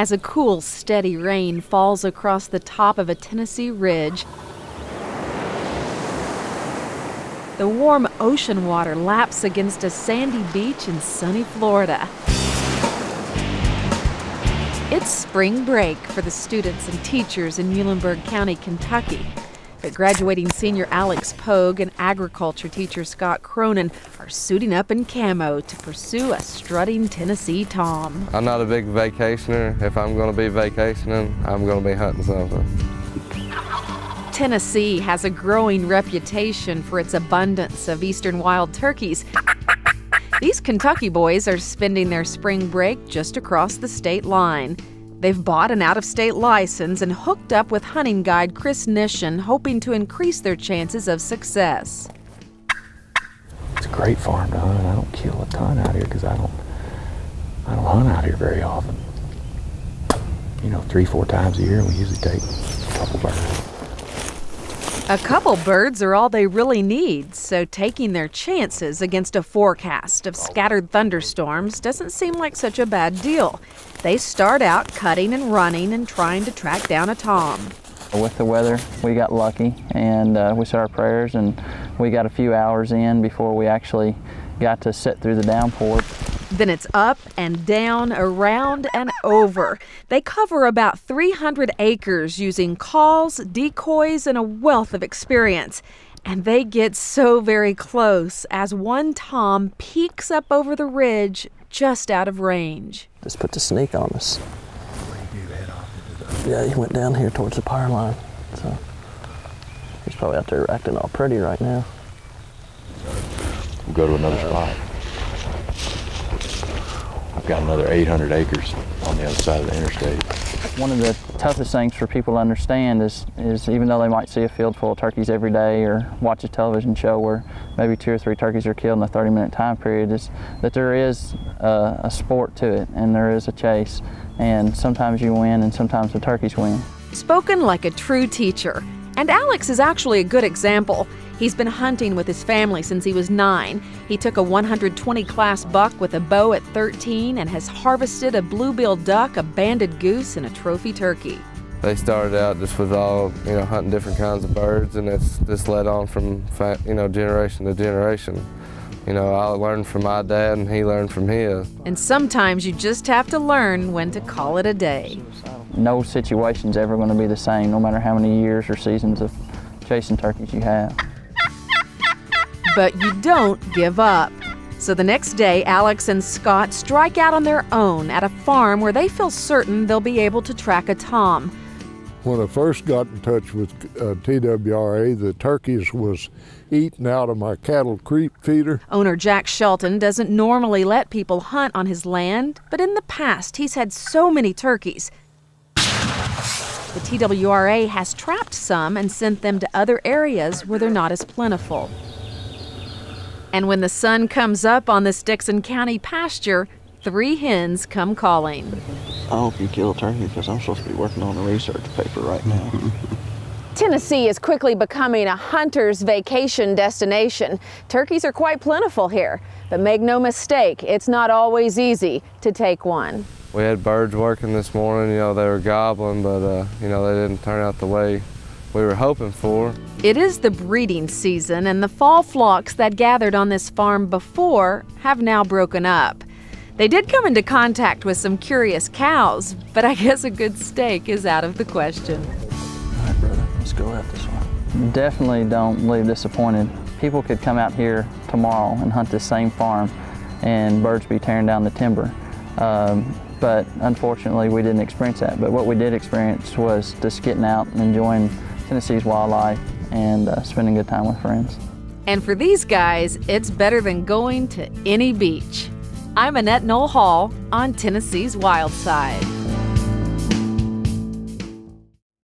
As a cool, steady rain falls across the top of a Tennessee ridge, the warm ocean water laps against a sandy beach in sunny Florida. It's spring break for the students and teachers in Muhlenberg County, Kentucky. But graduating senior Alex Pogue and agriculture teacher Scott Cronin are suiting up in camo to pursue a strutting Tennessee tom. I'm not a big vacationer. If I'm going to be vacationing, I'm going to be hunting something. Tennessee has a growing reputation for its abundance of eastern wild turkeys. These Kentucky boys are spending their spring break just across the state line. They've bought an out-of-state license and hooked up with hunting guide Chris Nishin, hoping to increase their chances of success. It's a great farm to hunt. I don't kill a ton out here because I don't hunt out here very often. You know, 3-4 times a year we usually take a couple birds. A couple birds are all they really need, so taking their chances against a forecast of scattered thunderstorms doesn't seem like such a bad deal. They start out cutting and running and trying to track down a tom. With the weather, we got lucky, and we said our prayers, and we got a few hours in before we actually got to sit through the downpour. Then it's up and down, around and over. They cover about 300 acres using calls, decoys, and a wealth of experience. And they get so very close as one tom peeks up over the ridge just out of range. Just put the sneak on us. Yeah, he went down here towards the power line. So he's probably out there acting all pretty right now. We'll go to another spot. I've got another 800 acres on the other side of the interstate. One of the toughest things for people to understand is even though they might see a field full of turkeys every day or watch a television show where maybe 2 or 3 turkeys are killed in a 30-minute time period, is that there is a sport to it and there is a chase. And sometimes you win and sometimes the turkeys win. Spoken like a true teacher. And Alex is actually a good example. He's been hunting with his family since he was 9. He took a 120 class buck with a bow at 13 and has harvested a bluebill duck, a banded goose, and a trophy turkey. They started out just with all, hunting different kinds of birds, and it's just led on from, generation to generation. I learned from my dad and he learned from his. And sometimes you just have to learn when to call it a day. No situation's ever going to be the same, no matter how many years or seasons of chasing turkeys you have. But you don't give up. So the next day, Alex and Scott strike out on their own at a farm where they feel certain they'll be able to track a tom. When I first got in touch with TWRA, the turkeys was eating out of my cattle creep feeder. Owner Jack Shelton doesn't normally let people hunt on his land, but in the past he's had so many turkeys. The TWRA has trapped some and sent them to other areas where they're not as plentiful. And when the sun comes up on this Dickson County pasture, 3 hens come calling. I hope you kill a turkey because I'm supposed to be working on a research paper right now. Tennessee is quickly becoming a hunter's vacation destination. Turkeys are quite plentiful here, but make no mistake, it's not always easy to take one. We had birds working this morning, they were gobbling, but they didn't turn out the way we were hoping for. It is the breeding season, and the fall flocks that gathered on this farm before have now broken up. They did come into contact with some curious cows, but I guess a good steak is out of the question. All right, brother, let's go at this one. Definitely don't leave disappointed. People could come out here tomorrow and hunt this same farm and birds be tearing down the timber. But unfortunately, we didn't experience that. But what we did experience was just getting out and enjoying Tennessee's wildlife and spending good time with friends. And for these guys, it's better than going to any beach. I'm Annette Noel Hall on Tennessee's Wild Side.